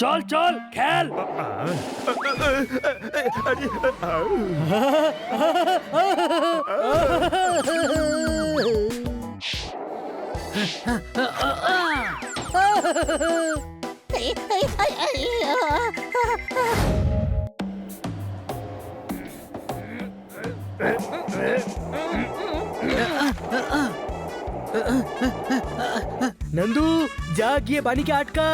চল চল খেল। नंदू जा গিয়ে বানিকে আটকা।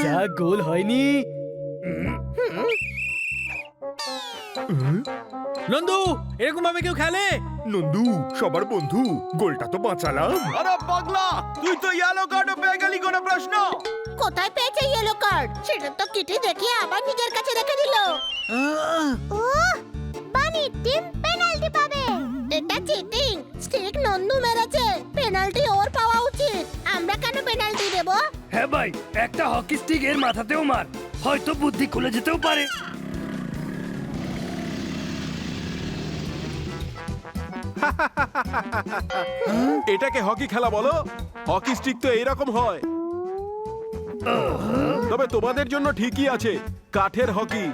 যা গোল হয়নি। নন্দু এরকম ভাবে কেউ খেলে? নন্দু সবার বন্ধু, গোলটা তো বাঁচালাম। আরে পাগলা, তুই তো ইয়েলো কার্ডও পেয়ে গেলি, কোনো প্রশ্ন? কোথায় পেয়েছে ইয়েলো কার্ড? সেটা তো কিটি দেখিয়ে আবার নিজের কাছে রেখে দিল। ও বানি টিম পেনাল্টি পাবে। এটা চিটিং। স্টিক নন্দু মেরেছে, পেনাল্টি ওর পাওয়া উচিত। আমরা কেন পেনাল্টি দেব? হ্যাঁ ভাই, একটা হকি স্টিক এর মাথাতেও মার, হয়তো বুদ্ধি খুলে যেতেও পারে। এটাকে হকি খেলা বলো? হকি স্টিক তো এইরকম হয়। তবে তোমাদের জন্য ঠিকই আছে, কাঠের হকি,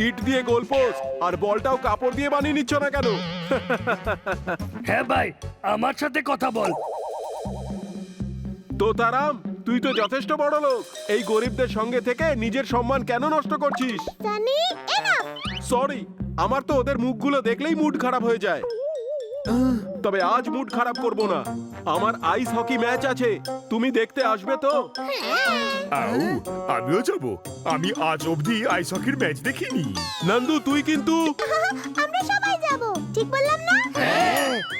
ইট দিয়ে গোল পোস্ট, আর বলটাও কাপড় দিয়ে বানিয়ে নিচ্ছ না কেন? হ্যাঁ ভাই, আমার সাথে কথা বল। তো তারাম, তুই তো যথেষ্ট বড় লোক, এই গরিবদের সঙ্গে থেকে নিজের সম্মান কেন নষ্ট করছিস? সানি এনাফ। সরি, আমার তো ওদের মুখগুলো দেখলেই মুড খারাপ হয়ে যায়। তবে আজ মুড খারাপ করব না, আমার আইস হকি ম্যাচ আছে, তুমি দেখতে আসবে তো? আউ, আমিও যাব। আমি আজ অবধি আইস হকির ম্যাচ দেখিনি। নন্দু তুই কিন্তু আমরা সবাই যাব, ঠিক বললাম না?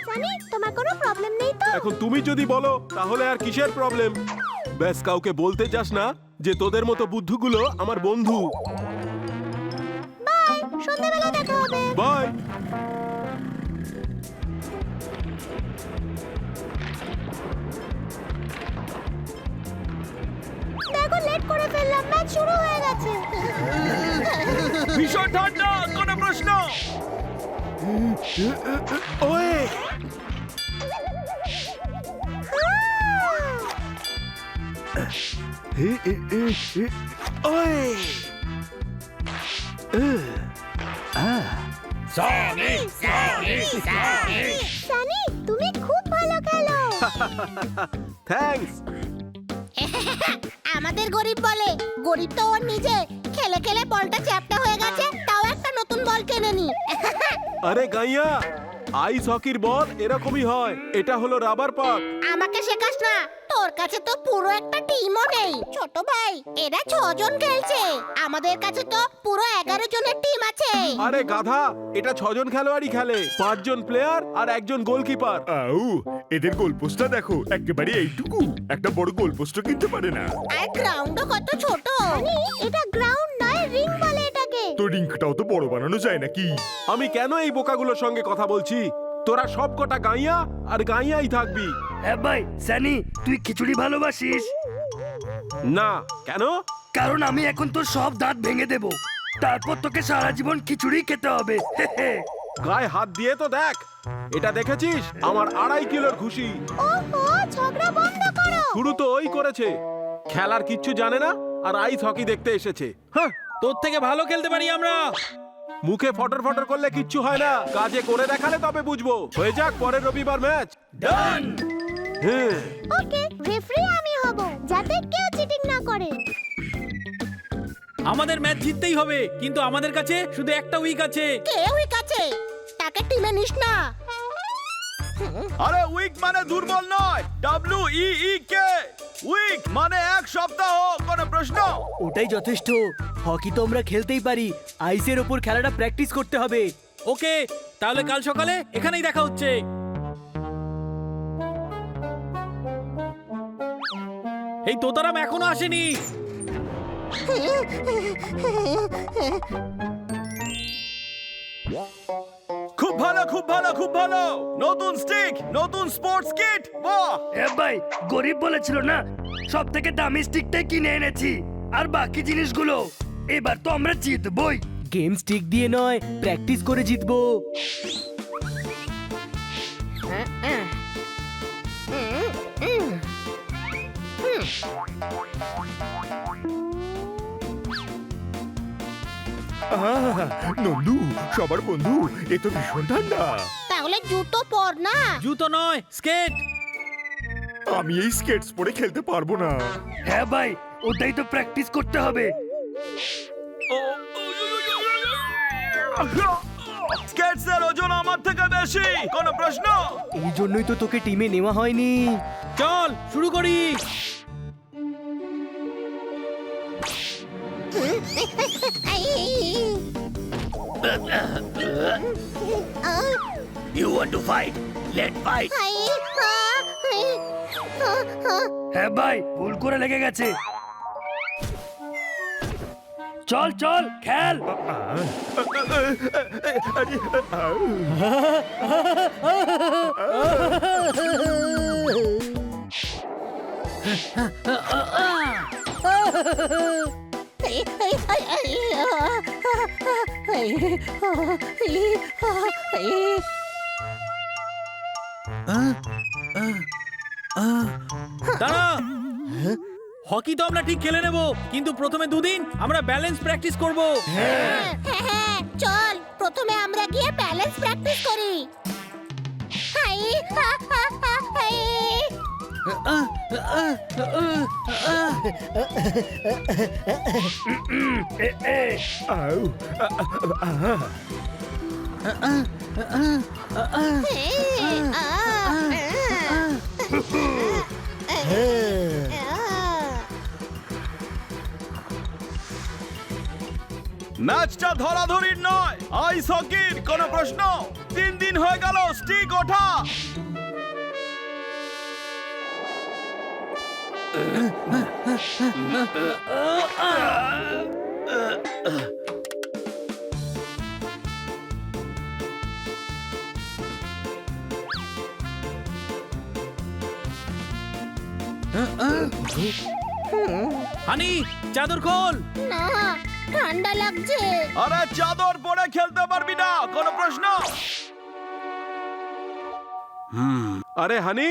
সানি তোমার কোনো প্রবলেম নেই তো? এখন তুমি যদি বলো তাহলে আর কিসের প্রবলেম? ব্যাস কাউকে বলতে যাস না যে তোদের মতো বুদ্ধুগুলো আমার বন্ধু। বাই, সন্ধ্যাবেলা দেখা হবে। বাই। দেখো লেট করে ফেললাম, ম্যাচ শুরু হয়ে গেছে। ভীষণ ঠান্ডা, কোনো প্রশ্ন? Way way Sony Sony Sony. Sunny তুমি খুব ভালো খেলো। থ্যাঙ্কস। আমাদের গরিব বলে, গরিব তো ওর নিজে। খেলে খেলে বলটা চ্যাপটা হয়ে গেছে, তাও একটা নতুন বল কিনে নি। আরে গাইয়া, আইস হকির বল এরকমই হয়, এটা হলো রাবার পাক। আমাকে শেখাস না, তোর কাছে তো পুরো একটা টিমও নেই। ছোট ভাই, এরা 6 জন খেলছে, আমাদের কাছে তো পুরো 11 জনের টিম আছে। আরে গাধা, এটা 6 জন খেলোয়াড়ই খেলে, 5 জন প্লেয়ার আর একজন গোলকিপার। আউ, এদের গোলপোস্টটা দেখো, একেবারে এইটুকু। একটা বড় গোলপোস্টও কিনতে পারে না। আর গ্রাউন্ডও কত ছোট। এটা গ্রাউন্ড নয়, রিং বলে এটাকে। তো রিংটাও তো বড় বানানো যায় নাকি? আমি কেন এই বোকাগুলোর সঙ্গে কথা বলছি? তোরা সব কটা গাইয়া আর গাইয়াই থাকবি। হ্যাঁ ভাই, সানি তুই খিচুড়ি ভালোবাসিস? না, কেন? কারণ আমি এখন তোর সব দাঁত ভেঙে দেব, তারপর তোকে সারা জীবন খিচুড়ি খেতে হবে। গায়ে হাত দিয়ে তো দেখ, এটা দেখেছিস? আমার 2.5 কিলোর ঘুষি। ওহো, ঝগড়া বন্ধ করো। শুরু তো ওই করেছে, খেলার কিচ্ছু জানে না আর আইস হকি দেখতে এসেছে। হ্যাঁ, তোর থেকে ভালো খেলতে পারি আমরা। মুখে ফটর ফটর করলে কিচ্ছু হয় না, কাজে করে দেখালে তবে বুঝবো। হয়ে যাক পরের রবিবার ম্যাচ। ডান। হ্যাঁ, ওকে, রেফারি আমি হব, যাতে কেউ চিটিং না করে। আমাদের ম্যাচ জিততেই হবে, কিন্তু আমাদের কাছে শুধু একটা উইক আছে। কেউই কাছে, তাকে টিমে নিস না। আরে উইক মানে দুর্বল নয়, WEEK। উইক মানে 1 সপ্তাহ, কোনো প্রশ্ন? ওটাই যথেষ্ট। হকি তো আমরা খেলতেই পারি, আইসের ওপর খেলাটা প্র্যাকটিস করতে হবে। ওকে, তাহলে কাল সকালে এখানেই দেখা হচ্ছে। এই তোতারাম এখনো আসেনি। খুব ভালো, খুব ভালো, খুব ভালো। নতুন স্টিক, নতুন স্পোর্টস কিট, বাহ! হ্যাঁ ভাই, গরিব বলেছিল না, সব থেকে দামি স্টিকটাই কিনে এনেছি, আর বাকি জিনিসগুলো এবার তো আমরা জিতবই। গেম স্টিক দিয়ে নয়, প্র্যাকটিস করে জিতবো। নন্দু সবার বন্ধু এ তো ভীষণ ঠান্ডা। তাহলে জুতো পর না। জুতো নয়, স্কেট। আমি এই স্কেটস পরে খেলতে পারবো না। হ্যাঁ ভাই, ওটাই তো প্র্যাকটিস করতে হবে। স্কেটসের ওজন আমার থেকে বেশি, কোনো প্রশ্ন? এই জন্যই তো তোকে টিমে নেওয়া হয়নি। চল শুরু করি। You want to fight? Let's fight. হ্যাঁ ভাই, ভুল করে লেগে গেছে। চল চল খেল। দাঁড়া, হকি তো আমরা ঠিক খেলে নেব, কিন্তু প্রথমে দুদিন আমরা ব্যালেন্স প্র্যাকটিস করব। চল প্রথমে আমরা গিয়ে ব্যালেন্স প্র্যাকটিস করি। ম্যাচটা ধরাধরির নয়, আইস হকির, কোনো প্রশ্ন? 3 দিন হয়ে গেল স্টিক ওঠা। হানি, চাদর খোল। না, ঠান্ডা লাগছে। আরে চাদর পরে খেলতে পারবি না, কোনো প্রশ্ন? আরে হানি,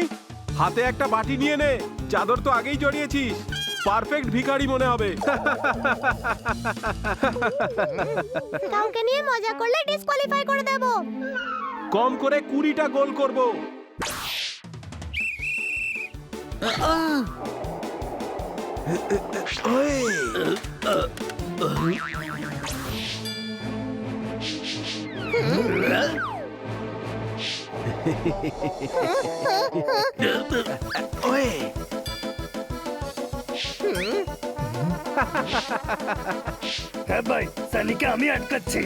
হাতে একটা বাটি নিয়ে নে। চাদর তো আগেই জড়িয়েছিস, পারফেক্ট ভিখারি মনে হবে। কাউকে নিয়ে মজা করলে ডিসকোয়ালিফাই করে দেব। কম করে 20টা গোল করব। হ্যাঁ ভাই, সানিকে আমি আটকাচ্ছি।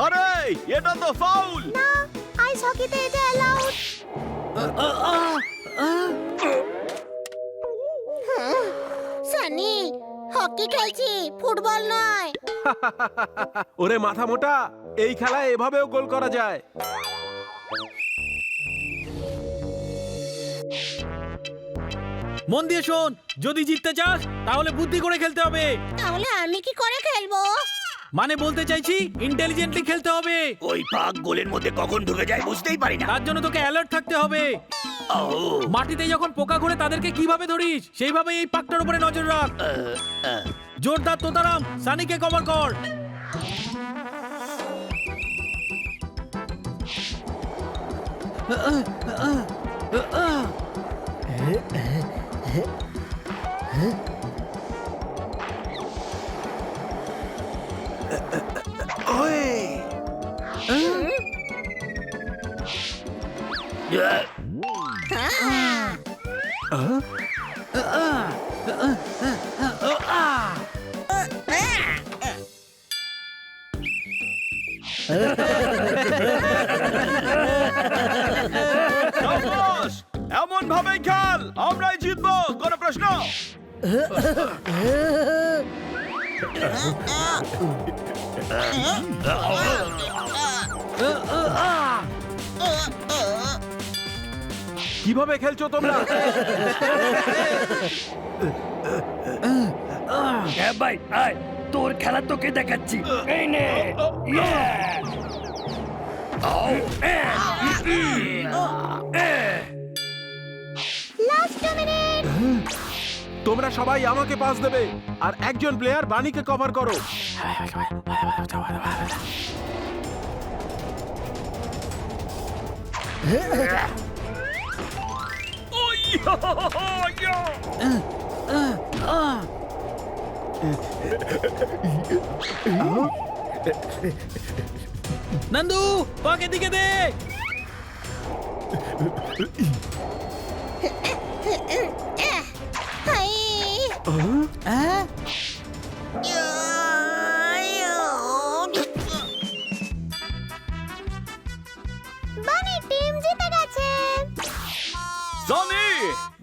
আরে এটা তো ফাউল। না, আইস হকিতে এটা অ্যালাউড। সানি, হকি খেলছি, ফুটবল নয়। ওরে মাথা মোটা, এই খেলায় এভাবেও গোল করা যায়। মন দিয়ে শোন, যদি জিততে চাস তাহলে বুদ্ধি করে খেলতে হবে। তাহলে আমি কি করে খেলবো? মানে বলতে চাইছি ইন্টেলিজেন্টলি খেলতে হবে। ওই পাক গোলের মধ্যে কখন ঢুকে যায় বুঝতেই পারি না। তার জন্য তোকে অ্যালার্ট থাকতে হবে। মাটিতে যখন পোকা ঘুরে তাদেরকে কিভাবে ধরিস, সেইভাবে এই পাকটার উপরে নজর রাখ। জোরদার তোতারাম, সানিকে কভার কর। সাবাস! এমন ভাবেই খেল, আমরাই জিতবো, কোনো প্রশ্ন? কিভাবে খেলছো তোমরা? হ্যাঁ ভাই, আয় তোর খেলা তোকে দেখাচ্ছি। এই নে, ইয়া! আউ, লাস্ট 2 মিনিট। তোমরা সবাই আমাকে পাস দেবে আর একজন প্লেয়ার বানিকে কভার করো। নন্দু পাকে দিকে দে। হাই বানি টিম জিতে গেছে। সনি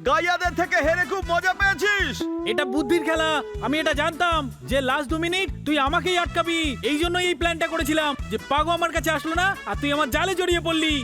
গাইয়াদের থেকে হেরে খুব মজা পেয়েছিস। এটা বুদ্ধির খেলা, আমি এটা জানতাম যে লাস্ট 2 মিনিট তুই আমাকেই আটকাবি। এই জন্য এই প্ল্যানটা করেছিলাম যে পাগো আমার কাছে আসলো না আর তুই আমার জালে জড়িয়ে পড়লি।